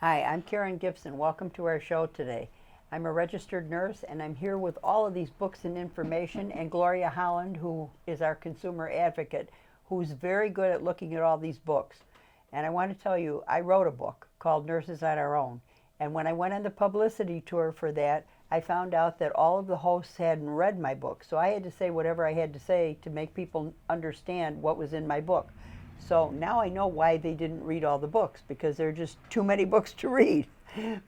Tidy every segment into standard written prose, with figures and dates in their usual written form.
Hi, I'm Karon Gibson. Welcome to our show today. I'm a registered nurse and I'm here with all of these books and information, and Gloria Holland, who is our consumer advocate, who's very good at looking at all these books. And I want to tell you, I wrote a book called Nurses on Our Own. And when I went on the publicity tour for that, I found out that all of the hosts hadn't read my book. So I had to say whatever I had to say to make people understand what was in my book. So now I know why they didn't read all the books, because there are just too many books to read.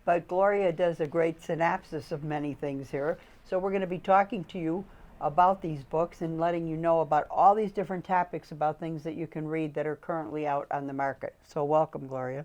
But Gloria does a great synopsis of many things here. So we're going to be talking to you about these books and letting you know about all these different topics about things that you can read that are currently out on the market. So welcome, Gloria.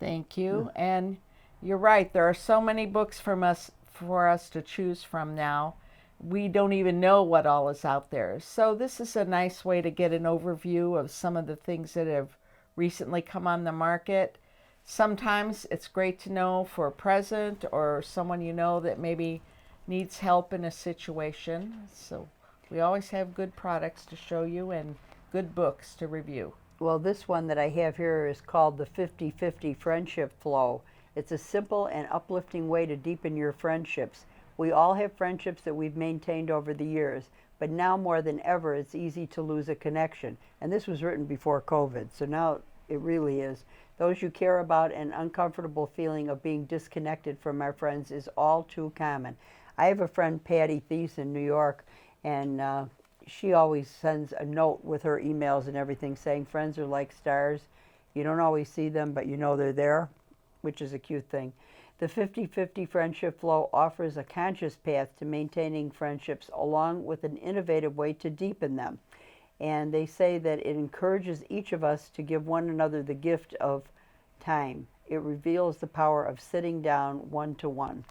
Thank you. And you're right, there are so many books for us to choose from now. We don't even know what all is out there. So this is a nice way to get an overview of some of the things that have recently come on the market. Sometimes it's great to know for a present or someone you know that maybe needs help in a situation. So we always have good products to show you and good books to review. Well, this one that I have here is called the 50/50 Friendship Flow. It's a simple and uplifting way to deepen your friendships. We all have friendships that we've maintained over the years, but now more than ever, it's easy to lose a connection. And this was written before COVID, so now it really is. Those you care about, an uncomfortable feeling of being disconnected from our friends is all too common. I have a friend, Patty Thies, in New York, and she always sends a note with her emails and everything saying friends are like stars. You don't always see them, but you know they're there, which is a cute thing. The 50/50 Friendship Flow offers a conscious path to maintaining friendships along with an innovative way to deepen them. And they say that it encourages each of us to give one another the gift of time. It reveals the power of sitting down one to one.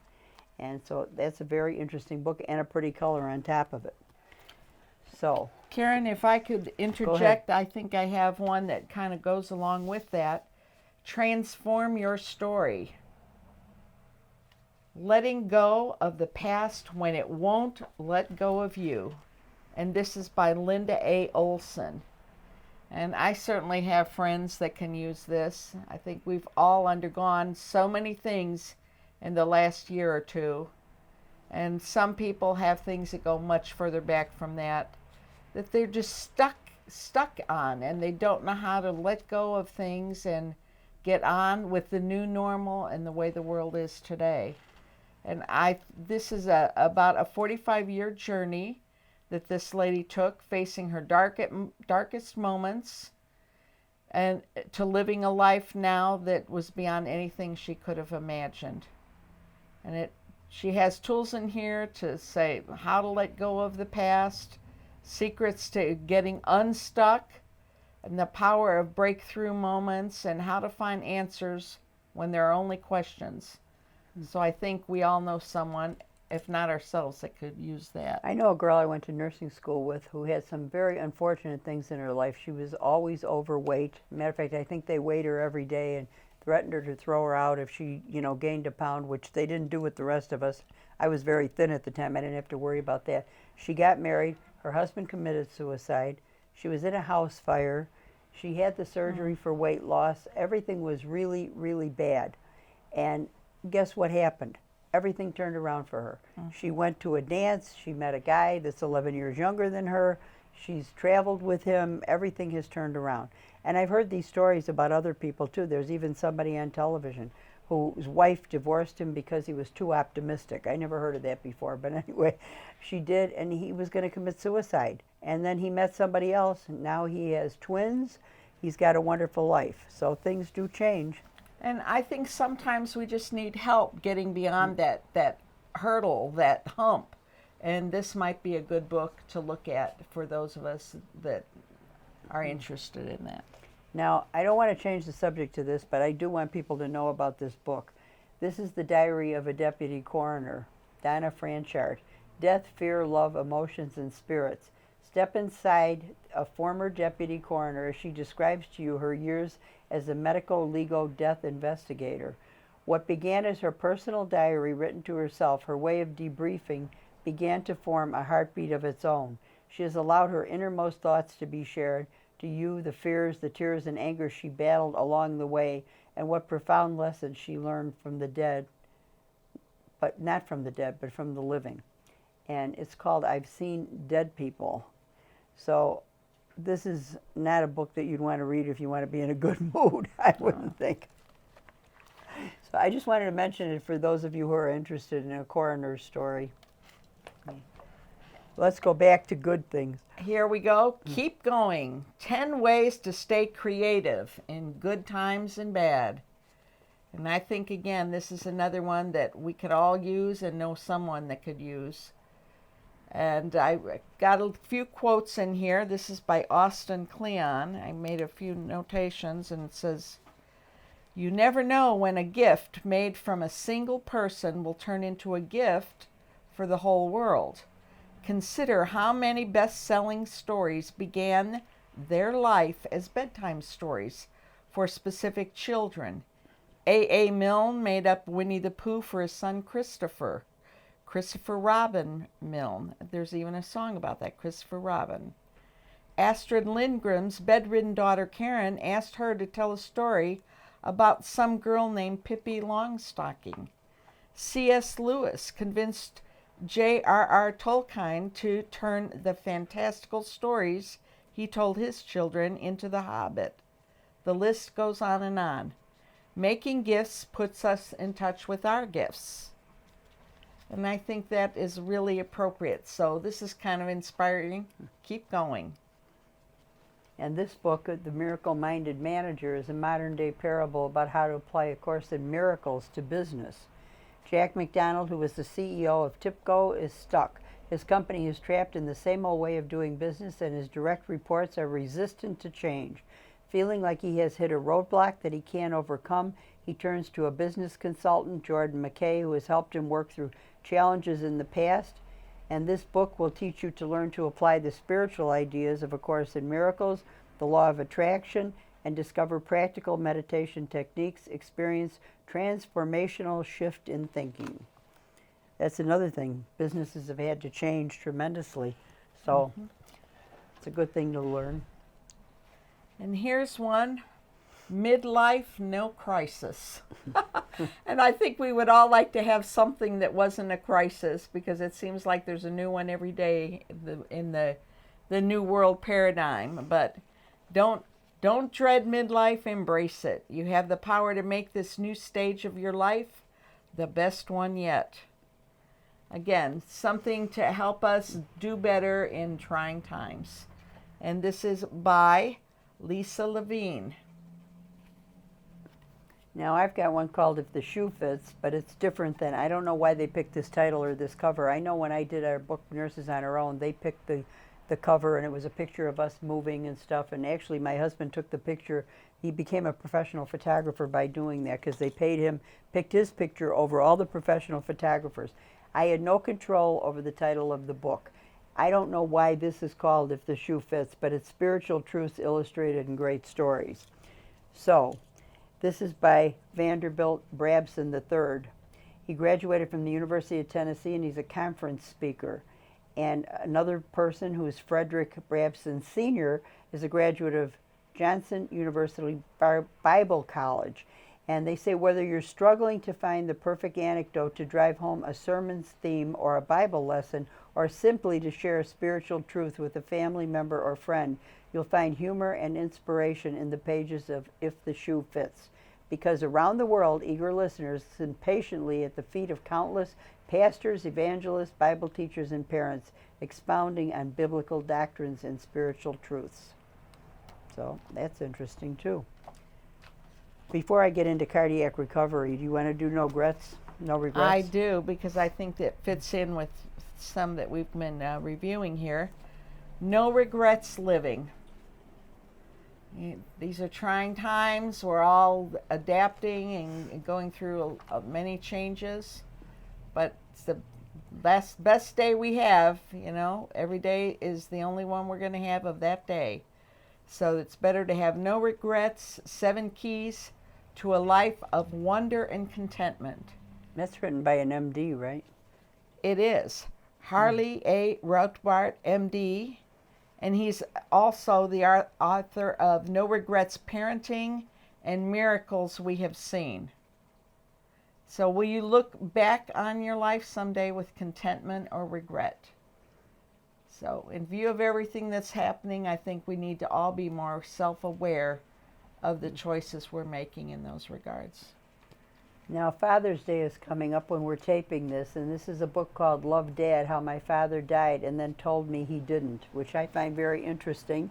And so that's a very interesting book and a pretty color on top of it. So, Karon, if I could go ahead. interject, I think I have one that kind of goes along with that. Transform your story. Letting go of the past when it won't let go of you. And this is by Linda A. Olson. And I certainly have friends that can use this. I think we've all undergone so many things in the last year or two. And some people have things that go much further back from that they're just stuck on, and they don't know how to let go of things and get on with the new normal and the way the world is today. And this is about a 45-year journey that this lady took, facing her darkest moments and to living a life now that was beyond anything she could have imagined. And she has tools in here to say how to let go of the past, secrets to getting unstuck, and the power of breakthrough moments, and how to find answers when there are only questions. So I think we all know someone, if not ourselves, that could use that. I know a girl I went to nursing school with who had some very unfortunate things in her life. She was always overweight. Matter of fact, I think they weighed her every day and threatened her to throw her out if she, gained a pound, which they didn't do with the rest of us. I was very thin at the time. I didn't have to worry about that. She got married. Her husband committed suicide. She was in a house fire. She had the surgery for weight loss. Everything was really, really bad. And guess what happened? Everything turned around for her. She went to a dance. She met a guy that's 11 years younger than her. She's traveled with him. Everything has turned around. And I've heard these stories about other people too. There's even somebody on television whose wife divorced him because he was too optimistic. I never heard of that before, but anyway, she did, and he was going to commit suicide. And then he met somebody else, and now he has twins. He's got a wonderful life. So things do change. And I think sometimes we just need help getting beyond that hurdle, that hump. And this might be a good book to look at for those of us that are interested in that. Now, I don't want to change the subject to this, but I do want people to know about this book. This is the diary of a deputy coroner, Donna Franchard. Death, Fear, Love, Emotions, and Spirits. Step inside a former deputy coroner as she describes to you her years as a medico-legal death investigator. What began as her personal diary written to herself, her way of debriefing, began to form a heartbeat of its own. She has allowed her innermost thoughts to be shared to you, the fears, the tears, and anger she battled along the way, and what profound lessons she learned from the dead, but not from the dead, but from the living. And it's called I've Seen Dead People. So this is not a book that you'd want to read if you want to be in a good mood, I wouldn't think. So I just wanted to mention it for those of you who are interested in a coroner's story. Let's go back to good things. Here we go. Keep going. 10 ways to stay creative in good times and bad. And I think, again, this is another one that we could all use and know someone that could use. And I got a few quotes in here. This is by Austin Kleon. I made a few notations, and it says, "You never know when a gift made from a single person will turn into a gift for the whole world. Consider how many best-selling stories began their life as bedtime stories for specific children. A. Milne made up Winnie the Pooh for his son Christopher. Christopher Robin Milne. There's even a song about that, Christopher Robin. Astrid Lindgren's bedridden daughter Karen asked her to tell a story about some girl named Pippi Longstocking. C.S. Lewis convinced J.R.R. Tolkien to turn the fantastical stories he told his children into The Hobbit. The list goes on and on. Making gifts puts us in touch with our gifts." And I think that is really appropriate. So this is kind of inspiring. Keep going. And this book, The Miracle-Minded Manager, is a modern-day parable about how to apply A Course in Miracles to business. Jack McDonald, who was the CEO of TIPCO, is stuck. His company is trapped in the same old way of doing business, and his direct reports are resistant to change. Feeling like he has hit a roadblock that he can't overcome, he turns to a business consultant, Jordan McKay, who has helped him work through challenges in the past. And this book will teach you to learn to apply the spiritual ideas of A Course in Miracles, the law of attraction, and discover practical meditation techniques, experience transformational shift in thinking. That's another thing. Businesses have had to change tremendously. So it's a good thing to learn. And here's one, Midlife No Crisis. And I think we would all like to have something that wasn't a crisis, because it seems like there's a new one every day in the new world paradigm. But don't dread midlife, embrace it. You have the power to make this new stage of your life the best one yet. Again, something to help us do better in trying times. And this is by Lisa Levine. Now I've got one called If the Shoe Fits, but it's different than, I don't know why they picked this title or this cover. I know when I did our book, Nurses on Our Own, they picked the cover, and it was a picture of us moving and stuff. And actually my husband took the picture. He became a professional photographer by doing that, because they paid him, picked his picture over all the professional photographers. I had no control over the title of the book. I don't know why this is called If the Shoe Fits, but it's Spiritual Truths Illustrated in Great Stories. So, this is by Vanderbilt Brabson III. He graduated from the University of Tennessee, and he's a conference speaker. And another person, who is Frederick Brabson Sr., is a graduate of Johnson University Bible College. And they say whether you're struggling to find the perfect anecdote to drive home a sermon's theme or a Bible lesson, or simply to share a spiritual truth with a family member or friend, you'll find humor and inspiration in the pages of If the Shoe Fits. Because around the world, eager listeners sit patiently at the feet of countless pastors, evangelists, Bible teachers, and parents, expounding on biblical doctrines and spiritual truths. So that's interesting too. Before I get into cardiac recovery, do you want to do no regrets? No regrets? I do, because I think that fits in with some that we've been reviewing here. No regrets living. These are trying times. We're all adapting and going through many changes, but it's the best day we have. You know, every day is the only one we're going to have of that day. So it's better to have no regrets. 7 keys to a life of wonder and contentment. That's written by an MD, right? It is. Harley A. Rothbart, MD, and he's also the author of No Regrets Parenting and miracles we have seen. So will you look back on your life someday with contentment or regret? So in view of everything that's happening, I think we need to all be more self-aware of the choices we're making in those regards. Now, Father's Day is coming up when we're taping this, and this is a book called Love, Dad, How My Father Died and Then Told Me He Didn't, which I find very interesting.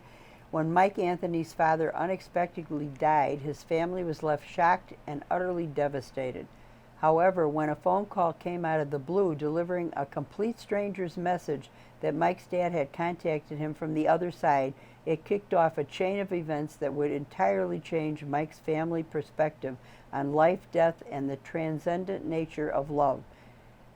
When Mike Anthony's father unexpectedly died, his family was left shocked and utterly devastated. However, when a phone call came out of the blue delivering a complete stranger's message that Mike's dad had contacted him from the other side, it kicked off a chain of events that would entirely change Mike's family perspective on life, death, and the transcendent nature of love.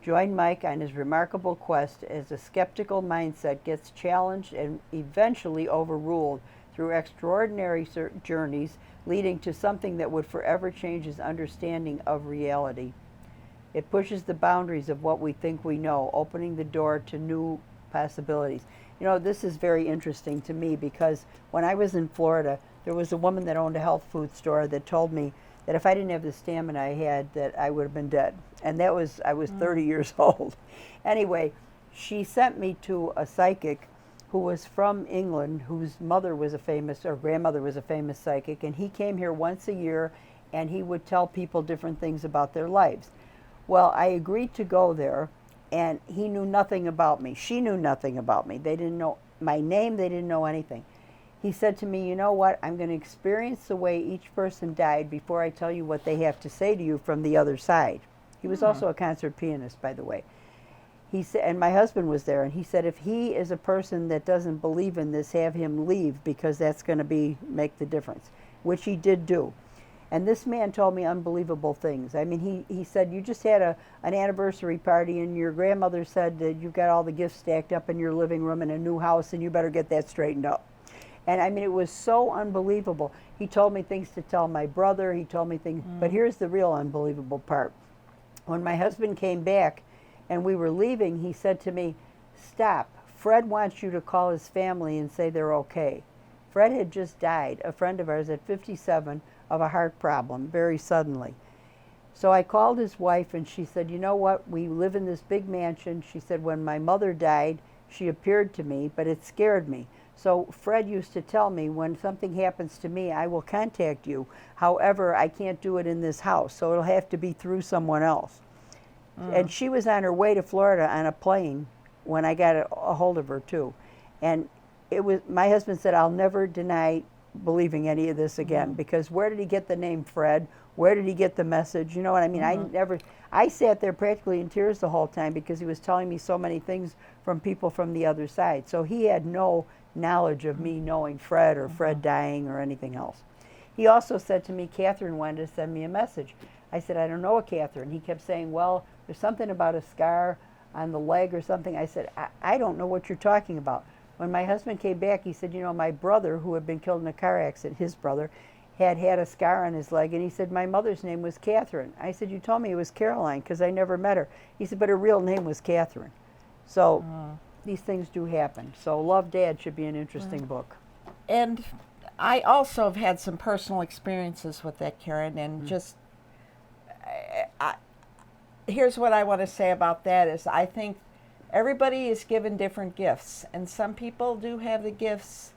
Join Mike on his remarkable quest as a skeptical mindset gets challenged and eventually overruled through extraordinary journeys leading to something that would forever change his understanding of reality. It pushes the boundaries of what we think we know, opening the door to new possibilities. You know, this is very interesting to me because when I was in Florida, there was a woman that owned a health food store that told me that if I didn't have the stamina I had, that I would have been dead. And I was 30 years old. Anyway, she sent me to a psychic who was from England, whose mother was a famous, or grandmother was a famous psychic, and he came here once a year and he would tell people different things about their lives. Well, I agreed to go there, and he knew nothing about me. She knew nothing about me. They didn't know my name, they didn't know anything. He said to me, you know what, I'm going to experience the way each person died before I tell you what they have to say to you from the other side. He was also a concert pianist, by the way. He said, and my husband was there, and he said, if he is a person that doesn't believe in this, have him leave, because that's going to make the difference, which he did do. And this man told me unbelievable things. I mean, he said, you just had an anniversary party, and your grandmother said that you've got all the gifts stacked up in your living room in a new house, and you better get that straightened up. And I mean, it was so unbelievable. He told me things to tell my brother. He told me things, but here's the real unbelievable part. When my husband came back, and we were leaving, he said to me, stop, Fred wants you to call his family and say they're okay. Fred had just died, a friend of ours at 57, of a heart problem, very suddenly. So I called his wife and she said, you know what, we live in this big mansion. She said, when my mother died, she appeared to me, but it scared me. So Fred used to tell me, when something happens to me, I will contact you. However, I can't do it in this house, so it'll have to be through someone else. And she was on her way to Florida on a plane when I got a hold of her too. And it was, my husband said, I'll never deny believing any of this again, because where did he get the name Fred? Where did he get the message? You know what I mean? I sat there practically in tears the whole time because he was telling me so many things from people from the other side. So he had no knowledge of me knowing Fred or Fred dying or anything else. He also said to me, Catherine wanted to send me a message. I said, I don't know a Catherine. He kept saying, well, there's something about a scar on the leg or something. I said, I don't know what you're talking about. When my husband came back, he said, you know, my brother, who had been killed in a car accident, his brother, had a scar on his leg, and he said, my mother's name was Catherine. I said, you told me it was Caroline, because I never met her. He said, but her real name was Catherine. So these things do happen. So Love, Dad should be an interesting book. And I also have had some personal experiences with that, Karen, and just here's what I want to say about that is I think everybody is given different gifts, and some people do have the gifts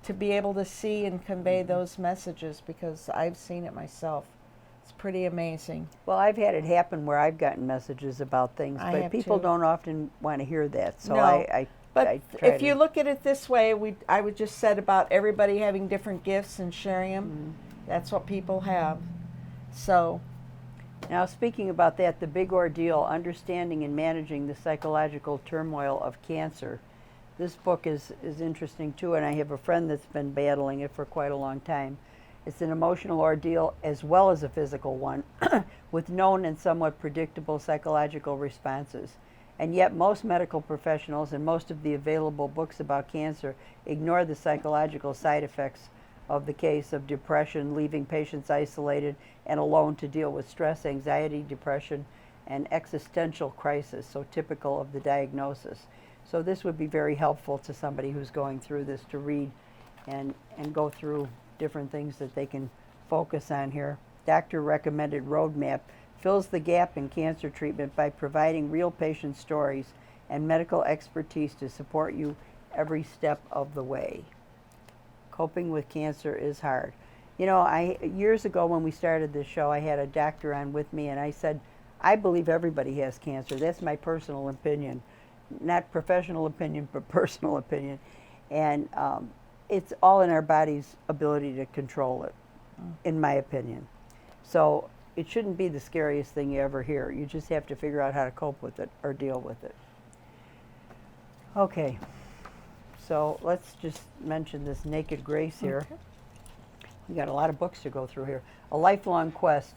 to be able to see and convey those messages, because I've seen it myself. It's pretty amazing. Well, I've had it happen where I've gotten messages about things, but people don't often want to hear that. So no. But if you look at it this way, I would just said about everybody having different gifts and sharing them. That's what people have. So now, speaking about that, the big ordeal, understanding and managing the psychological turmoil of cancer. This book is interesting too, and I have a friend that's been battling it for quite a long time. It's an emotional ordeal as well as a physical one, with known and somewhat predictable psychological responses. And yet most medical professionals and most of the available books about cancer ignore the psychological side effects of the case of depression, leaving patients isolated and alone to deal with stress, anxiety, depression, and existential crisis, so typical of the diagnosis. So this would be very helpful to somebody who's going through this, to read and go through different things that they can focus on here. Doctor recommended roadmap fills the gap in cancer treatment by providing real patient stories and medical expertise to support you every step of the way. Coping with cancer is hard. You know, years ago when we started this show, I had a doctor on with me, and I said, I believe everybody has cancer. That's my personal opinion. Not professional opinion, but personal opinion. And it's all in our body's ability to control it, in my opinion. So it shouldn't be the scariest thing you ever hear. You just have to figure out how to cope with it or deal with it. Okay, so let's just mention this Naked Grace here. Okay. We got a lot of books to go through here. A Lifelong Quest.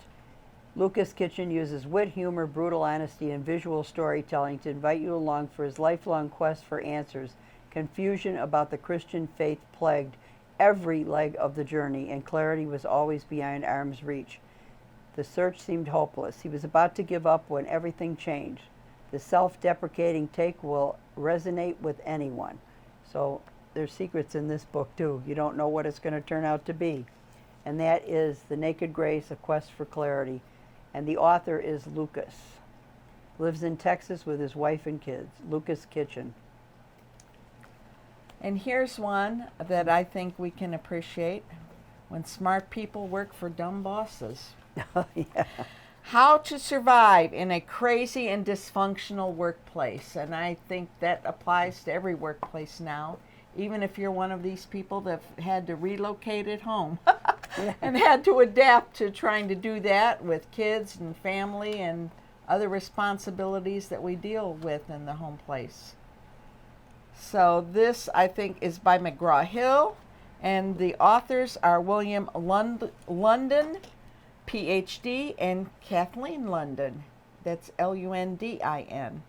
Lucas Kitchen uses wit, humor, brutal honesty, and visual storytelling to invite you along for his lifelong quest for answers. Confusion about the Christian faith plagued every leg of the journey, and clarity was always beyond arm's reach. The search seemed hopeless. He was about to give up when everything changed. The self-deprecating take will resonate with anyone. So there's secrets in this book too. You don't know what it's going to turn out to be. And that is The Naked Grace, A Quest for Clarity. And the author is Lucas. Lives in Texas with his wife and kids. Lucas Kitchen. And here's one that I think we can appreciate. When smart people work for dumb bosses. Oh, yeah. How to survive in a crazy and dysfunctional workplace. And I think that applies to every workplace now. Even if you're one of these people that had to relocate at home and had to adapt to trying to do that with kids and family and other responsibilities that we deal with in the home place. So this, I think, is by McGraw-Hill, and the authors are William London, PhD, and Kathleen London. That's Lundin.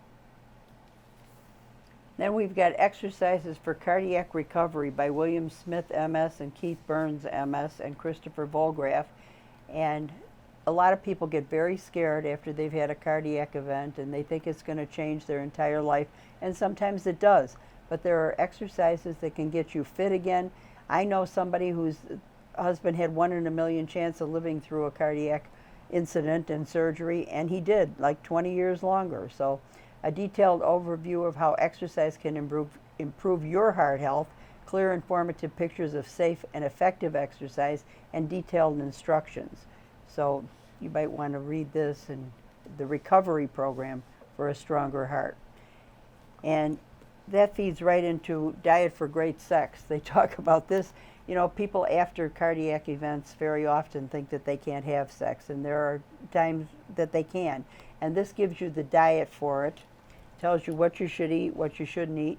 Then we've got Exercises for Cardiac Recovery by William Smith, MS, and Keith Burns, MS, and Christopher Volgraff. And a lot of people get very scared after they've had a cardiac event, and they think it's going to change their entire life, and sometimes it does. But there are exercises that can get you fit again. I know somebody whose husband had 1 in a million chance of living through a cardiac incident and surgery, and he did, like 20 years longer. So a detailed overview of how exercise can improve your heart health, clear informative pictures of safe and effective exercise, and detailed instructions. So you might want to read this and the recovery program for a stronger heart. And that feeds right into Diet for Great Sex. They talk about this. You know, people after cardiac events very often think that they can't have sex, and there are times that they can. And this gives you the diet for it. Tells you what you should eat, what you shouldn't eat.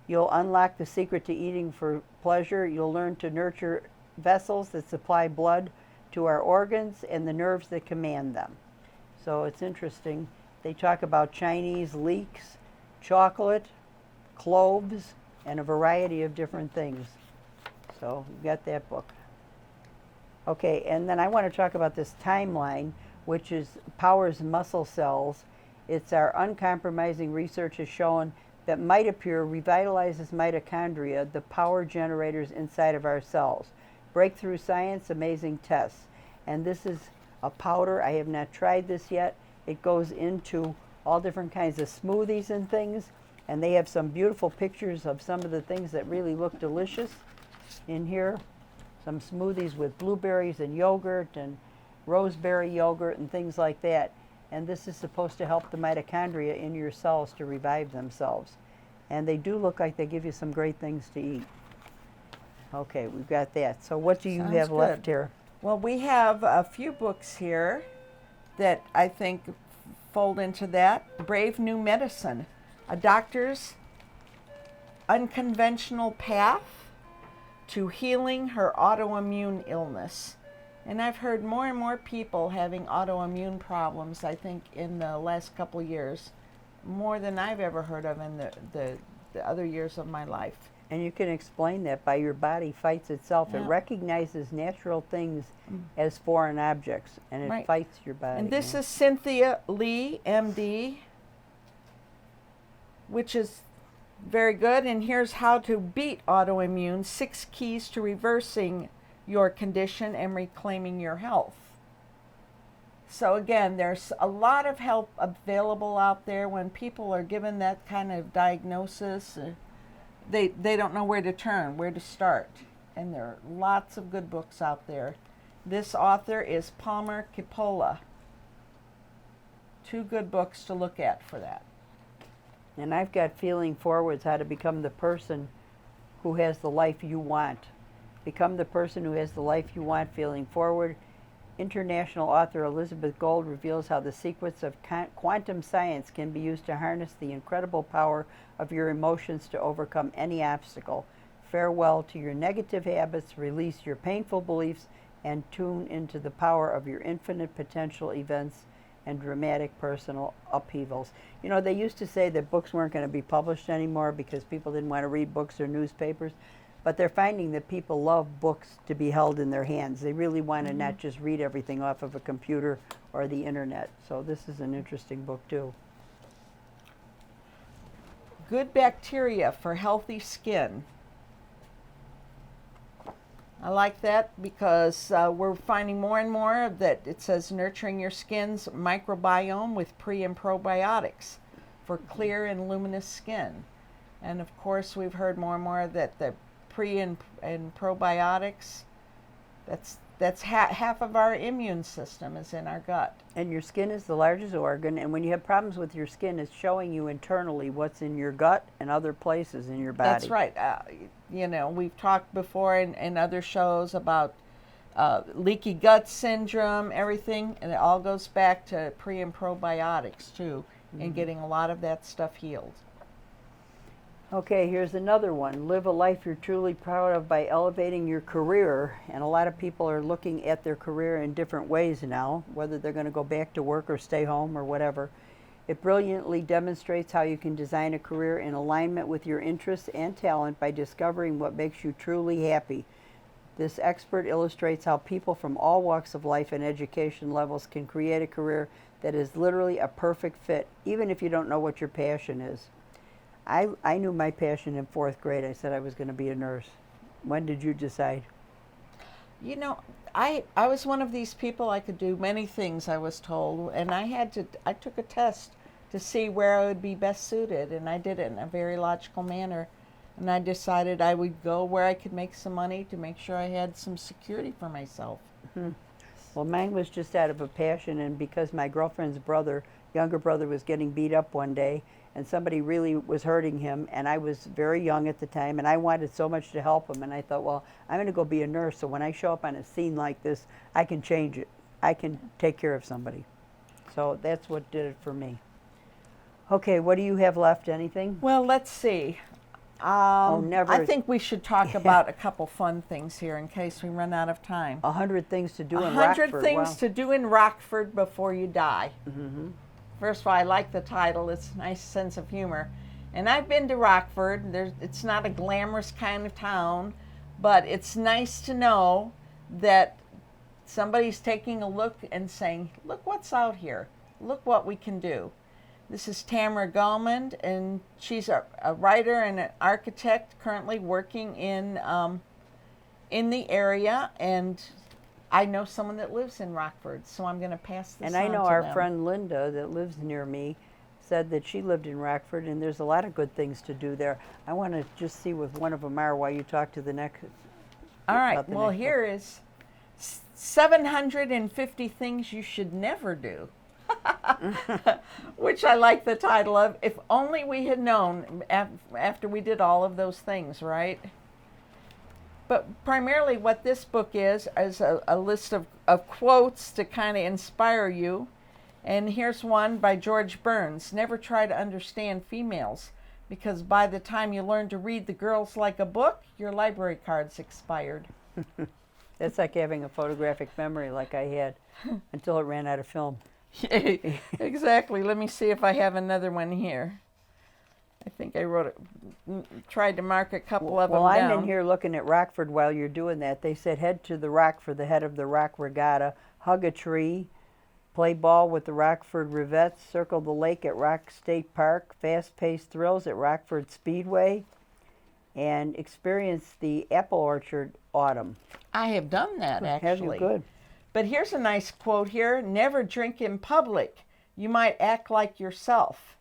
You'll unlock the secret to eating for pleasure. You'll learn to nurture vessels that supply blood to our organs and the nerves that command them. So it's interesting. They talk about Chinese leeks, chocolate, cloves, and a variety of different things. So you've got that book. Okay, and then I want to talk about this timeline, which powers muscle cells. It's our uncompromising research has shown that Mitopure revitalizes mitochondria, the power generators inside of our cells. Breakthrough science, amazing tests. And this is a powder. I have not tried this yet. It goes into all different kinds of smoothies and things. And they have some beautiful pictures of some of the things that really look delicious in here. Some smoothies with blueberries and yogurt and roseberry yogurt and things like that. And this is supposed to help the mitochondria in your cells to revive themselves. And they do look like they give you some great things to eat. Okay, we've got that. So what do you have left here? Well, we have a few books here that I think fold into that. Brave New Medicine, a doctor's unconventional path to healing her autoimmune illness. And I've heard more and more people having autoimmune problems, I think, in the last couple years, more than I've ever heard of in the other years of my life. And you can explain that by your body fights itself. Yeah. It recognizes natural things as foreign objects, and it fights your body. And this is Cynthia Lee, MD, which is very good. And here's how to beat autoimmune, 6 keys to reversing your condition and reclaiming your health. So again, there's a lot of help available out there. When people are given that kind of diagnosis, they don't know where to turn, where to start. And there are lots of good books out there. This author is Palmer Kipola. 2 good books to look at for that. And I've got Feeling Forwards, How to Become the Person Who Has the Life You Want. Become the person who has the life you want, Feeling Forward. International author Elizabeth Gold reveals how the secrets of quantum science can be used to harness the incredible power of your emotions to overcome any obstacle. Farewell to your negative habits, release your painful beliefs, and tune into the power of your infinite potential events and dramatic personal upheavals. You know, they used to say that books weren't going to be published anymore because people didn't want to read books or newspapers. But they're finding that people love books to be held in their hands. They really want to not just read everything off of a computer or the internet. So this is an interesting book too. Good Bacteria for Healthy Skin. I like that because we're finding more and more that it says nurturing your skin's microbiome with pre and probiotics for clear and luminous skin. And of course, we've heard more and more that the pre and probiotics, that's half of our immune system is in our gut. And your skin is the largest organ, and when you have problems with your skin, it's showing you internally what's in your gut and other places in your body. That's right. You know, we've talked before in other shows about leaky gut syndrome, everything, and it all goes back to pre and probiotics too, and getting a lot of that stuff healed. Okay, here's another one. Live a life you're truly proud of by elevating your career. And a lot of people are looking at their career in different ways now, whether they're going to go back to work or stay home or whatever. It brilliantly demonstrates how you can design a career in alignment with your interests and talent by discovering what makes you truly happy. This expert illustrates how people from all walks of life and education levels can create a career that is literally a perfect fit, even if you don't know what your passion is. I knew my passion in 4th grade. I said I was going to be a nurse. When did you decide? You know, I was one of these people. I could do many things, I was told, and I took a test to see where I would be best suited, and I did it in a very logical manner. And I decided I would go where I could make some money to make sure I had some security for myself. Mm-hmm. Well, mine was just out of a passion, and because my girlfriend's younger brother was getting beat up one day, and somebody really was hurting him, and I was very young at the time, and I wanted so much to help him, and I thought, well, I'm going to go be a nurse, so when I show up on a scene like this, I can change it. I can take care of somebody. So that's what did it for me. Okay, what do you have left? Anything? Well, let's see. I think we should talk about a couple fun things here in case we run out of time. 100 things to do in Rockford. 100 things to do in Rockford before you die. Mm-hmm. First of all, I like the title. It's a nice sense of humor. And I've been to Rockford. It's not a glamorous kind of town, but it's nice to know that somebody's taking a look and saying, look what's out here. Look what we can do. This is Tamara Gallmond, and she's a writer and an architect currently working in the area, and I know someone that lives in Rockford, so I'm going to pass this on to them. And I know our friend Linda that lives near me said that she lived in Rockford, and there's a lot of good things to do there. I want to just see what one of them are while you talk to the next. All right, well, here is 750 things you should never do. Which I like the title of. If only we had known after we did all of those things, right? But primarily what this book is a list of quotes to kind of inspire you. And here's one by George Burns. Never try to understand females, because by the time you learn to read the girls like a book, your library card's expired. That's like having a photographic memory like I had until it ran out of film. Exactly. Let me see if I have another one here. I think I wrote it, tried to mark a couple of them down. Well, I'm in here looking at Rockford while you're doing that. They said head to the Rock for the head of the Rock Regatta, hug a tree, play ball with the Rockford Rivettes, circle the lake at Rock State Park, fast-paced thrills at Rockford Speedway, and experience the apple orchard autumn. I have done that, actually. Have you? Good. But here's a nice quote here. Never drink in public. You might act like yourself.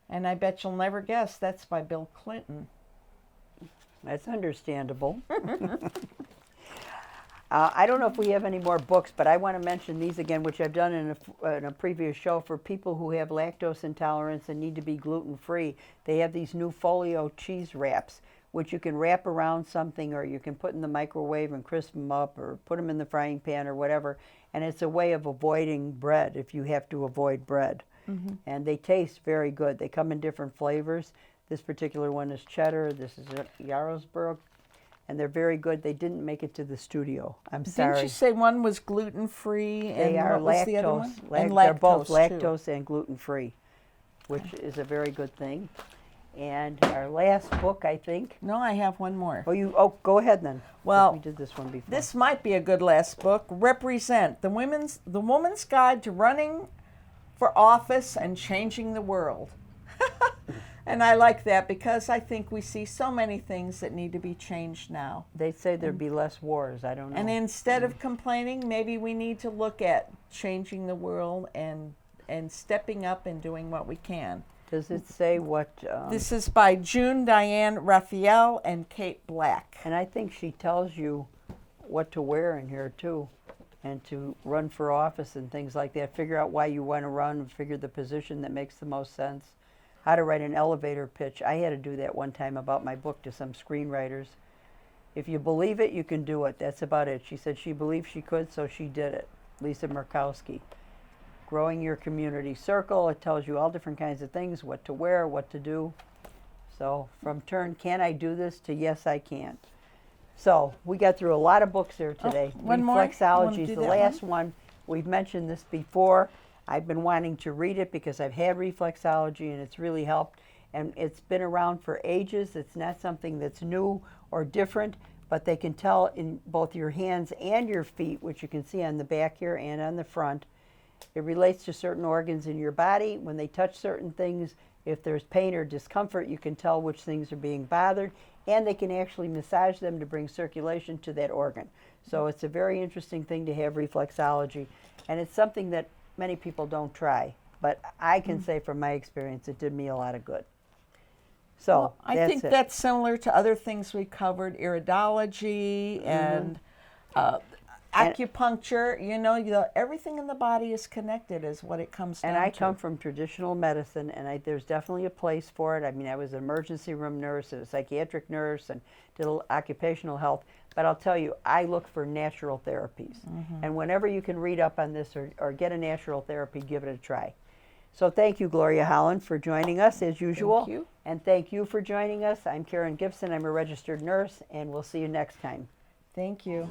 And I bet you'll never guess that's by Bill Clinton. That's understandable. I don't know if we have any more books, but I want to mention these again, which I've done in a previous show for people who have lactose intolerance and need to be gluten-free. They have these new folio cheese wraps, which you can wrap around something, or you can put in the microwave and crisp them up, or put them in the frying pan or whatever. And it's a way of avoiding bread if you have to avoid bread. Mm-hmm. And they taste very good. They come in different flavors. This particular one is cheddar. This is Jarlsberg. And they're very good. They didn't make it to the studio. I'm sorry. Didn't you say one was gluten-free? They are what was lactose. The other one? And They're both too. lactose and gluten-free, which is a very good thing. And our last book, I think. No, I have one more. Oh, go ahead then. Well, we did this one before. This might be a good last book. Represent, the Woman's Guide to Running for Office and Changing the World. And I like that because I think we see so many things that need to be changed now. They say there'd be less wars. I don't know. And instead of complaining, maybe we need to look at changing the world and stepping up and doing what we can. Does it say what? This is by June Diane Raphael and Kate Black. And I think she tells you what to wear in here too, and to run for office and things like that. Figure out why you want to run, figure the position that makes the most sense. How to write an elevator pitch. I had to do that one time about my book to some screenwriters. If you believe it, you can do it. That's about it. She said she believed she could, so she did it. Lisa Murkowski. Growing your community circle. It tells you all different kinds of things, what to wear, what to do. So from can I do this to yes, I can. So we got through a lot of books here today. One more? Reflexology is the last one. We've mentioned this before. I've been wanting to read it because I've had reflexology and it's really helped. And it's been around for ages. It's not something that's new or different, but they can tell in both your hands and your feet, which you can see on the back here and on the front. It relates to certain organs in your body. When they touch certain things, if there's pain or discomfort, you can tell which things are being bothered, and they can actually massage them to bring circulation to that organ. So it's a very interesting thing to have reflexology, and it's something that many people don't try, but I can say from my experience it did me a lot of good. So well, I think that's similar to other things we covered, iridology and acupuncture. You know, everything in the body is connected is what it comes down to. And I come from traditional medicine, and there's definitely a place for it. I mean, I was an emergency room nurse and a psychiatric nurse and did occupational health. But I'll tell you, I look for natural therapies. Mm-hmm. And whenever you can read up on this or get a natural therapy, give it a try. So thank you, Gloria Holland, for joining us as usual. Thank you. And thank you for joining us. I'm Karon Gibson. I'm a registered nurse, and we'll see you next time. Thank you.